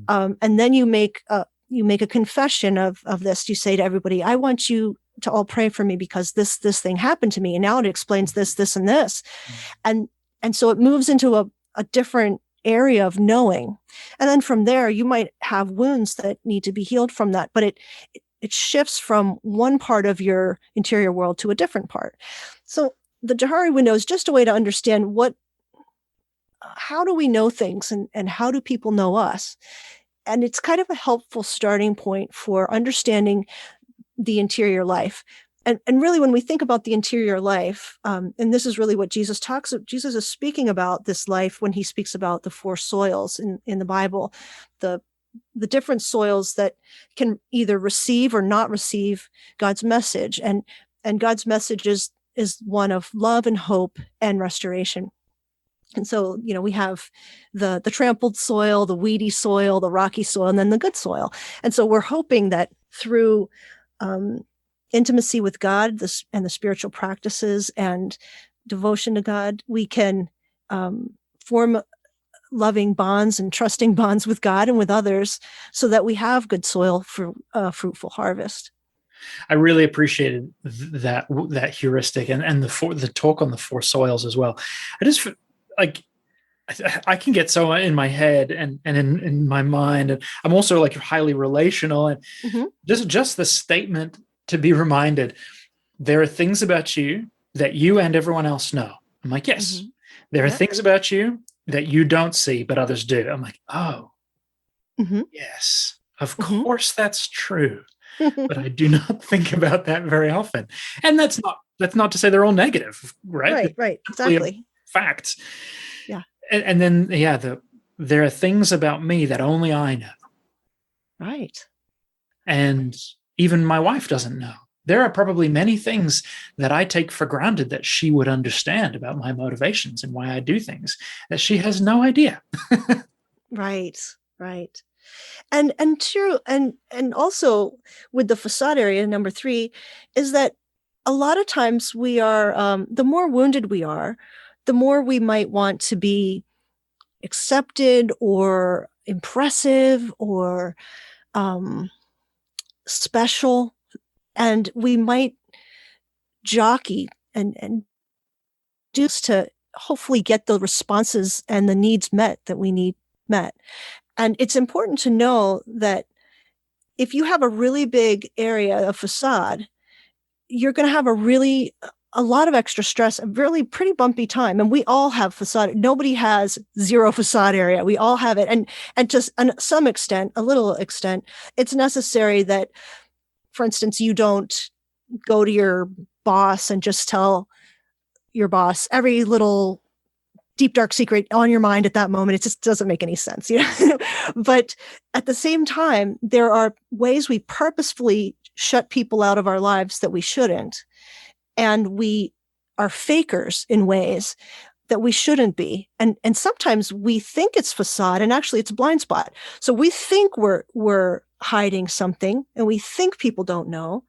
S2: And then you make a confession of this. You say to everybody, I want you to all pray for me because this thing happened to me, and now it explains this, and this. And so it moves into a different area of knowing. And then from there, you might have wounds that need to be healed from that, but it shifts from one part of your interior world to a different part. So the Johari window is just a way to understand how do we know things, and how do people know us? And it's kind of a helpful starting point for understanding the interior life. And really, when we think about the interior life, and this is really what Jesus is speaking about this life when he speaks about the 4 soils in the Bible, the different soils that can either receive or not receive God's message. And God's message is one of love and hope and restoration. And so, we have the trampled soil, the weedy soil, the rocky soil, and then the good soil. And so we're hoping that through intimacy with God and the spiritual practices and devotion to God, we can form loving bonds and trusting bonds with God and with others so that we have good soil for a fruitful harvest.
S1: I really appreciated that heuristic and the talk on the 4 soils as well. I just like I can get so in my head and in my mind, and I'm also like highly relational, and just the statement to be reminded there are things about you that you and everyone else know. I'm like, yes, there are things about you that you don't see but others do. I'm like, oh, yes, of course that's true. But I do not think about that very often. And that's not to say they're all negative, right?
S2: Right, exactly.
S1: Facts.
S2: Yeah.
S1: And then, there are things about me that only I know.
S2: Right.
S1: And even my wife doesn't know. There are probably many things that I take for granted that she would understand about my motivations and why I do things that she has no idea.
S2: Right. And true, and also with the facade area, number 3, is that a lot of times we are, the more wounded we are, the more we might want to be accepted or impressive or special, and we might jockey and just to hopefully get the responses and the needs met that we need met. And it's important to know that if you have a really big area of facade, you're going to have a lot of extra stress, a really pretty bumpy time. And we all have facade. Nobody has zero facade area. We all have it. And to some extent, a little extent, it's necessary that, for instance, you don't go to your boss and just tell your boss every little deep, dark secret on your mind at that moment. It just doesn't make any sense. But at the same time, there are ways we purposefully shut people out of our lives that we shouldn't. And we are fakers in ways that we shouldn't be. And sometimes we think it's facade, and actually it's blind spot. So we think we're hiding something, and we think people don't know,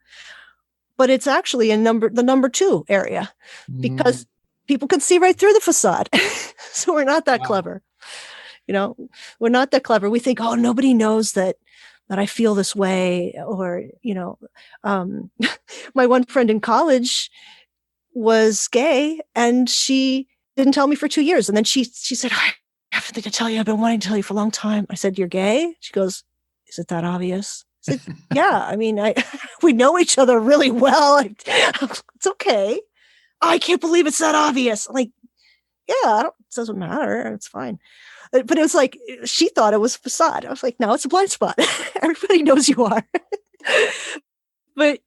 S2: but it's actually the number 2 area, because people can see right through the facade. So we're not that clever. We're not that clever. We think, oh, nobody knows that I feel this way. Or, my one friend in college was gay, and she didn't tell me for 2 years. And then she said, I have something to tell you. I've been wanting to tell you for a long time. I said, you're gay? She goes, is it that obvious? I said, yeah, I mean, we know each other really well. It's okay. I can't believe it's that obvious. I'm like, yeah, it doesn't matter. It's fine. But it was like, she thought it was facade. I was like, no, it's a blind spot. Everybody knows you are. But,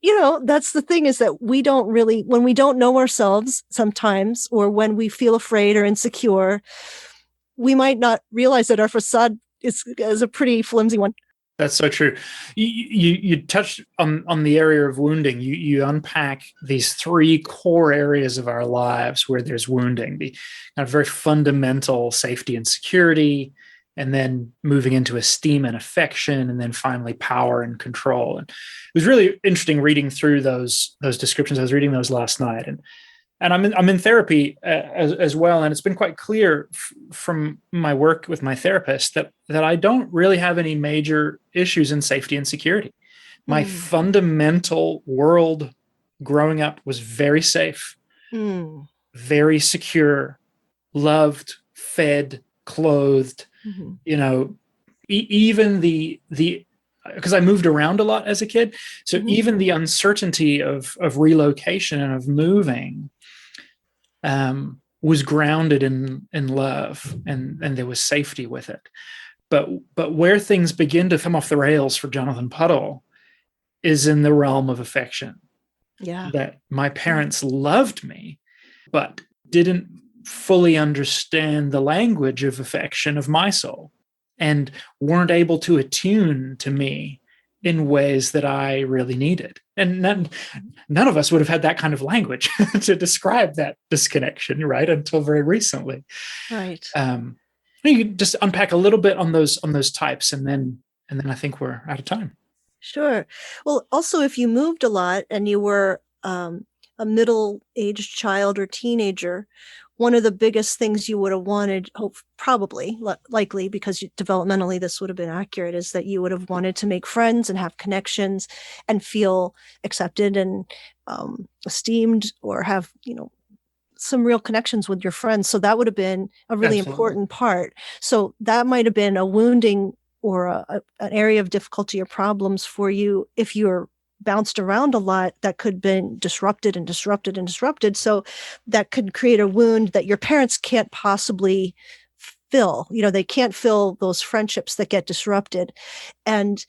S2: that's the thing, is that we don't really, when we don't know ourselves sometimes, or when we feel afraid or insecure, we might not realize that our facade is a pretty flimsy one.
S1: That's so true. You touched on the area of wounding. You unpack these 3 core areas of our lives where there's wounding: the kind of very fundamental safety and security, and then moving into esteem and affection, and then finally power and control. And it was really interesting reading through those descriptions. I was reading those last night, and I'm in therapy as well, and it's been quite clear from my work with my therapist that I don't really have any major issues in safety and security. My fundamental world growing up was very safe,
S2: Mm.
S1: very secure, loved, fed, clothed,
S2: Mm-hmm.
S1: you know, even the because I moved around a lot as a kid, so
S2: Mm-hmm.
S1: even the uncertainty of relocation and of moving was grounded in love, and there was safety with it. But where things begin to come off the rails for Jonathan Puddle is in the realm of affection.
S2: Yeah.
S1: That my parents loved me, but didn't fully understand the language of affection of my soul, and weren't able to attune to me in ways that I really needed. And none of us would have had that kind of language to describe that disconnection, right? Until very recently.
S2: Right.
S1: You can just unpack a little bit on those types, and then I think we're out of time.
S2: Sure. Well, also, if you moved a lot and you were a middle-aged child or teenager, one of the biggest things you would have wanted, probably, likely, because developmentally this would have been accurate, is that you would have wanted to make friends and have connections and feel accepted and esteemed, or have, some real connections with your friends. So that would have been a really
S1: Absolutely.
S2: important part. So that might have been a wounding or an area of difficulty or problems for you if you're bounced around a lot. That could have been disrupted and disrupted and disrupted. So that could create a wound that your parents can't possibly fill. They can't fill those friendships that get disrupted. And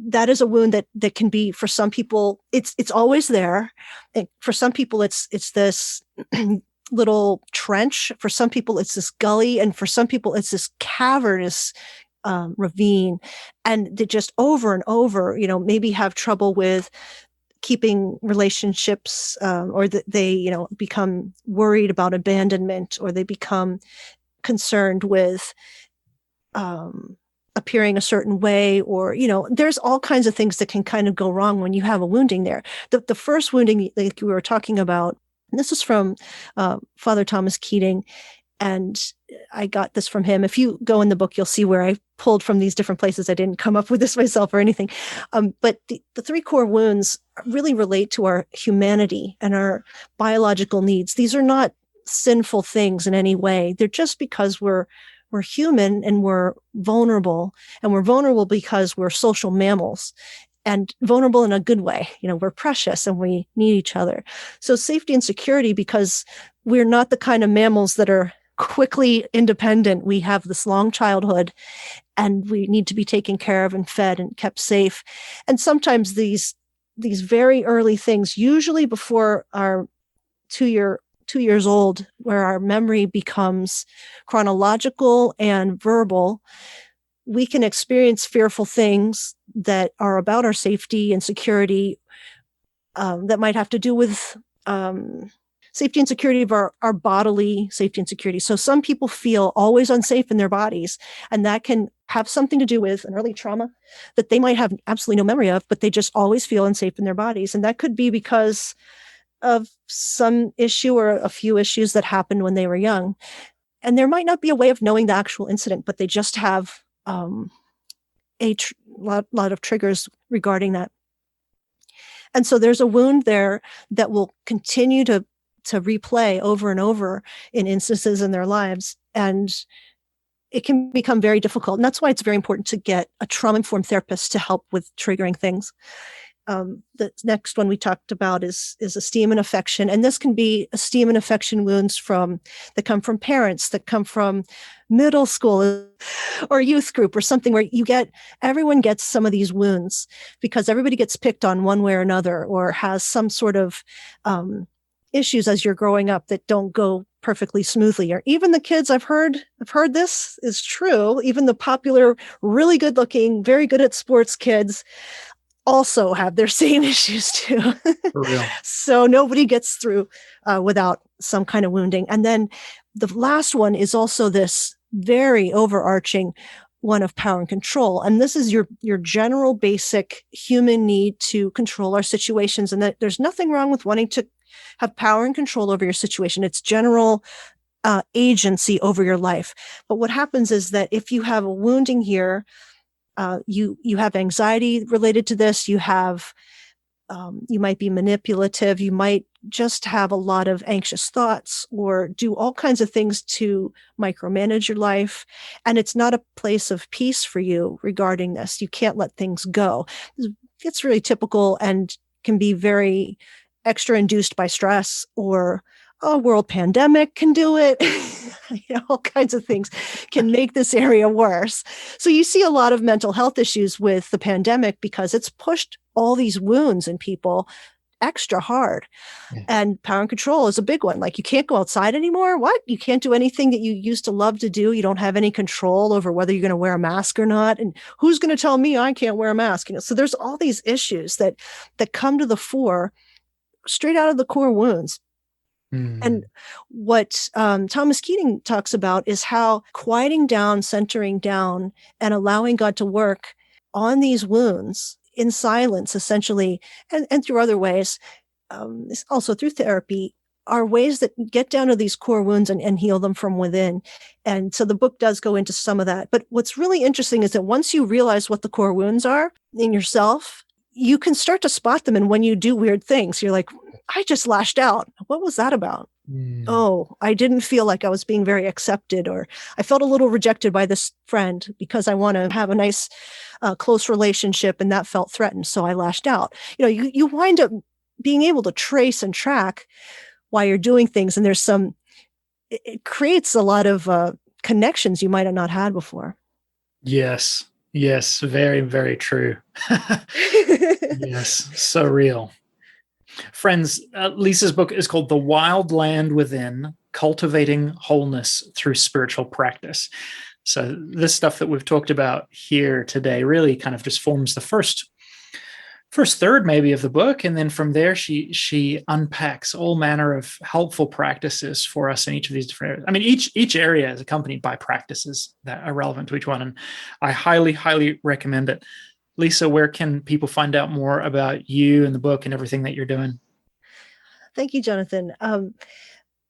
S2: that is a wound that can be, for some people, it's always there. And for some people, it's this little trench. For some people, it's this gully. And for some people, it's this cavernous ravine. And they just over and over, maybe have trouble with keeping relationships, or that they, become worried about abandonment, or they become concerned with appearing a certain way, or, there's all kinds of things that can kind of go wrong when you have a wounding there. The first wounding, like we were talking about, and this is from Father Thomas Keating, and I got this from him. If you go in the book, you'll see where I pulled from these different places. I didn't come up with this myself or anything. But the three core wounds really relate to our humanity and our biological needs. These are not sinful things in any way. They're just because we're human and we're vulnerable, and we're vulnerable because we're social mammals, and vulnerable in a good way. We're precious and we need each other. So safety and security, because we're not the kind of mammals that are quickly independent. We have this long childhood, and we need to be taken care of and fed and kept safe. And sometimes these very early things, usually before our 2 years old, where our memory becomes chronological and verbal, we can experience fearful things that are about our safety and security, that might have to do with safety and security of our bodily safety and security. So some people feel always unsafe in their bodies, and that can have something to do with an early trauma that they might have absolutely no memory of, but they just always feel unsafe in their bodies. And that could be because of some issue or a few issues that happened when they were young. And there might not be a way of knowing the actual incident, but they just have a lot of triggers regarding that. And so there's a wound there that will continue to replay over and over in instances in their lives. And it can become very difficult. And that's why it's very important to get a trauma-informed therapist to help with triggering things. The next one we talked about is esteem and affection. And this can be esteem and affection wounds that come from parents, that come from middle school or youth group, or something where everyone gets some of these wounds because everybody gets picked on one way or another, or has some sort of issues as you're growing up that don't go perfectly smoothly. Or even the kids, I've heard this is true, even the popular, really good looking, very good at sports kids also have their same issues too.
S1: For real.
S2: So nobody gets through without some kind of wounding. And then the last one is also this very overarching one of power and control. And this is your general basic human need to control our situations. And that there's nothing wrong with wanting to have power and control over your situation. It's general agency over your life. But what happens is that if you have a wounding here, you have anxiety related to this, you have You might be manipulative. You might just have a lot of anxious thoughts or do all kinds of things to micromanage your life. And it's not a place of peace for you regarding this. You can't let things go. It's really typical and can be very extra induced by stress, or a world pandemic can do it. All kinds of things can make this area worse. So you see a lot of mental health issues with the pandemic because it's pushed all these wounds in people extra hard. Yeah. And power and control is a big one. Like, you can't go outside anymore. What? You can't do anything that you used to love to do. You don't have any control over whether you're going to wear a mask or not. And who's going to tell me I can't wear a mask? So there's all these issues that come to the fore straight out of the core wounds. And what Thomas Keating talks about is how quieting down, centering down, and allowing God to work on these wounds in silence, essentially, and through other ways, also through therapy, are ways that get down to these core wounds and heal them from within. And so the book does go into some of that. But what's really interesting is that once you realize what the core wounds are in yourself, you can start to spot them. And when you do weird things, you're like, I just lashed out. What was that about? Oh, I didn't feel like I was being very accepted, or I felt a little rejected by this friend because I want to have a nice, close relationship, and that felt threatened. So I lashed out. You wind up being able to trace and track why you're doing things. And it creates a lot of connections you might have not had before.
S1: Yes. Yes. Very, very true. Yes. So real. Friends, Lisa's book is called The Wild Land Within: Cultivating Wholeness Through Spiritual Practice. So this stuff that we've talked about here today really kind of just forms the first third maybe of the book. And then from there, she unpacks all manner of helpful practices for us in each of these different areas. I mean, each area is accompanied by practices that are relevant to each one. And I highly, highly recommend it. Lisa, where can people find out more about you and the book and everything that you're doing?
S2: Thank you, Jonathan.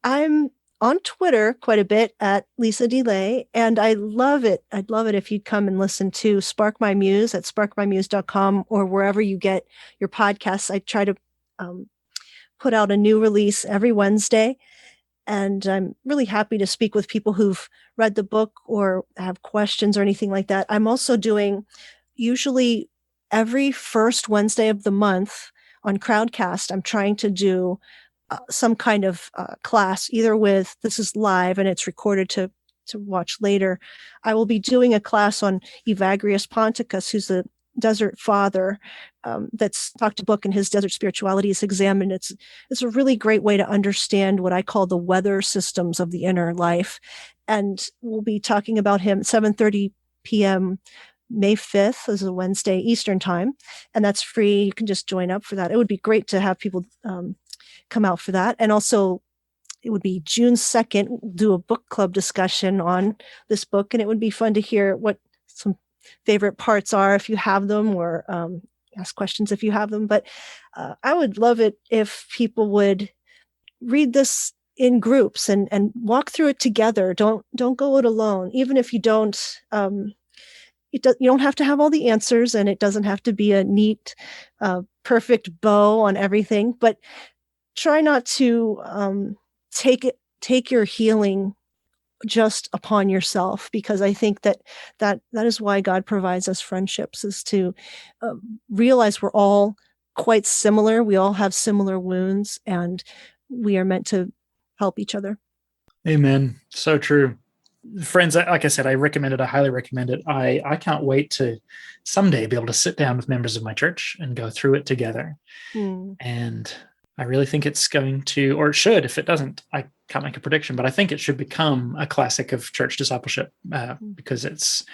S2: I'm on Twitter quite a bit at Lisa DeLay, and I love it. I'd love it if you'd come and listen to Spark My Muse at sparkmymuse.com or wherever you get your podcasts. I try to put out a new release every Wednesday, and I'm really happy to speak with people who've read the book or have questions or anything like that. I'm also doing usually every first Wednesday of the month on Crowdcast. I'm trying to do some kind of class, either with, this is live and it's recorded to watch later. I will be doing a class on Evagrius Ponticus, who's a desert father that's talked a book, and his desert spirituality is examined. It's a really great way to understand what I call the weather systems of the inner life. And we'll be talking about him at 7:30 p.m. May 5th is a Wednesday Eastern time, and that's free. You can just join up for that. It would be great to have people come out for that. And also, it would be June 2nd, we'll do a book club discussion on this book, and it would be fun to hear what some favorite parts are if you have them, or ask questions if you have them. But I would love it if people would read this in groups and walk through it together. Don't go it alone, even if you don't. You don't have to have all the answers, and it doesn't have to be a neat, perfect bow on everything, but try not to take your healing just upon yourself, because I think that is why God provides us friendships, is to realize we're all quite similar. We all have similar wounds, and we are meant to help each other.
S1: Amen. So true. Friends, like I said, I recommend it. I highly recommend it. I can't wait to someday be able to sit down with members of my church and go through it together. And I really think it's going to, or it should, if it doesn't, I can't make a prediction, but I think it should become a classic of church discipleship because it's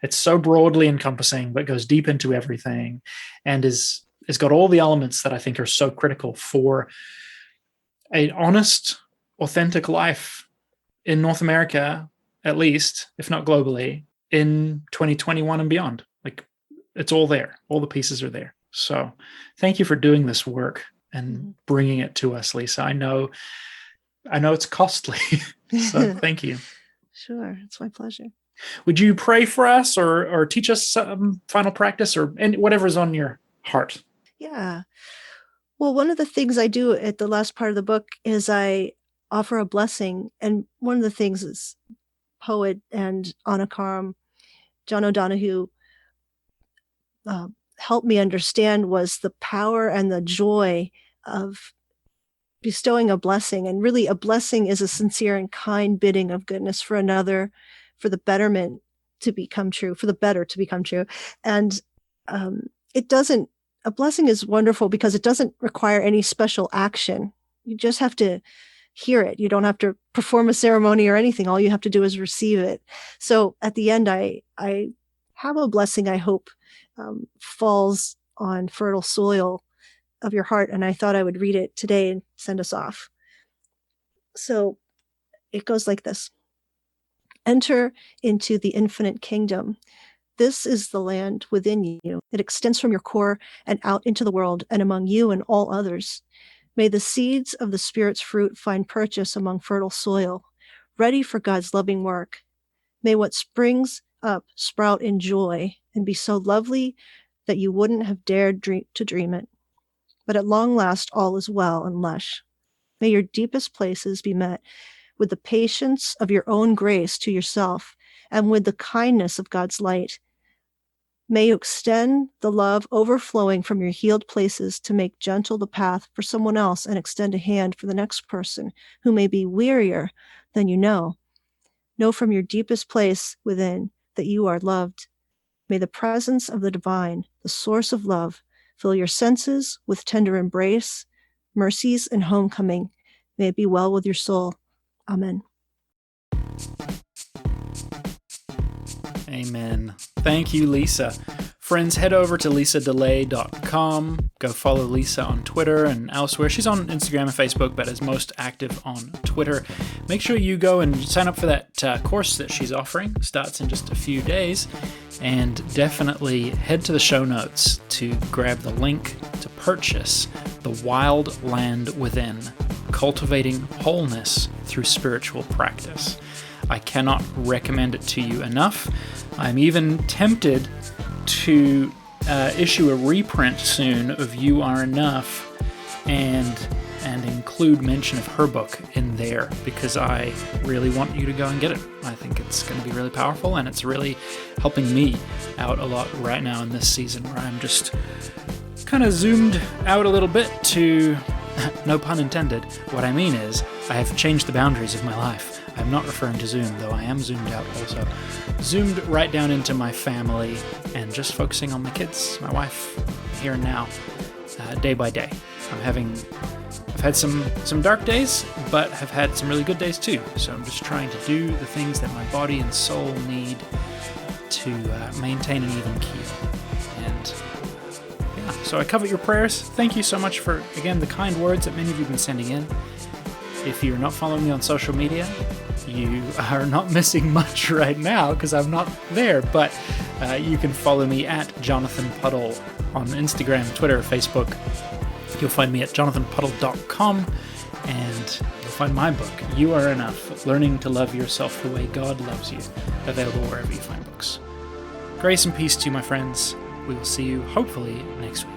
S1: so broadly encompassing, but goes deep into everything, and is got all the elements that I think are so critical for an honest, authentic life in North America, at least, if not globally, in 2021 and beyond. Like, it's all there. All the pieces are there. So thank you for doing this work and bringing it to us, Lisa. I know it's costly. So thank you.
S2: Sure. It's my pleasure.
S1: Would you pray for us or teach us some final practice or whatever's on your heart?
S2: Yeah. Well, one of the things I do at the last part of the book is I offer a blessing. And one of the things is poet and anacarum John O'Donohue helped me understand was the power and the joy of bestowing a blessing. And really, a blessing is a sincere and kind bidding of goodness for another, for the betterment to become true, for the better to become true. And a blessing is wonderful because it doesn't require any special action. You just have to hear it. You don't have to perform a ceremony or anything. All you have to do is receive it. So at the end, I have a blessing I hope falls on fertile soil of your heart. And I thought I would read it today and send us off. So it goes like this. Enter into the infinite kingdom. This is the land within you. It extends from your core and out into the world and among you and all others. May the seeds of the Spirit's fruit find purchase among fertile soil, ready for God's loving work. May what springs up sprout in joy and be so lovely that you wouldn't have dared to dream it. But at long last, all is well and lush. May your deepest places be met with the patience of your own grace to yourself and with the kindness of God's light. May you extend the love overflowing from your healed places to make gentle the path for someone else and extend a hand for the next person who may be wearier than you know. Know from your deepest place within that you are loved. May the presence of the divine, the source of love, fill your senses with tender embrace, mercies, and homecoming. May it be well with your soul. Amen.
S1: Amen. Thank you, Lisa. Friends, head over to lisadelay.com. Go follow Lisa on Twitter and elsewhere. She's on Instagram and Facebook, but is most active on Twitter. Make sure you go and sign up for that course that she's offering. Starts in just a few days. And definitely head to the show notes to grab the link to purchase The Wild Land Within, Cultivating Wholeness Through Spiritual Practice. I cannot recommend it to you enough. I'm even tempted to issue a reprint soon of You Are Enough and include mention of her book in there because I really want you to go and get it. I think it's going to be really powerful and it's really helping me out a lot right now in this season where I'm just kind of zoomed out a little bit to, no pun intended, what I mean is I have changed the boundaries of my life. I'm not referring to Zoom, though I am zoomed out also. Zoomed right down into my family and just focusing on my kids, my wife, here and now, day by day. I've had some dark days, but have had some really good days too. So I'm just trying to do the things that my body and soul need to maintain an even keel. And yeah, so I covet your prayers. Thank you so much for, again, the kind words that many of you have been sending in. If you're not following me on social media, you are not missing much right now because I'm not there, but you can follow me at Jonathan Puddle on Instagram, Twitter, Facebook. You'll find me at jonathanpuddle.com, and you'll find my book, You Are Enough, Learning to Love Yourself the Way God Loves You, available wherever you find books. Grace and peace to you, my friends. We will see you, hopefully, next week.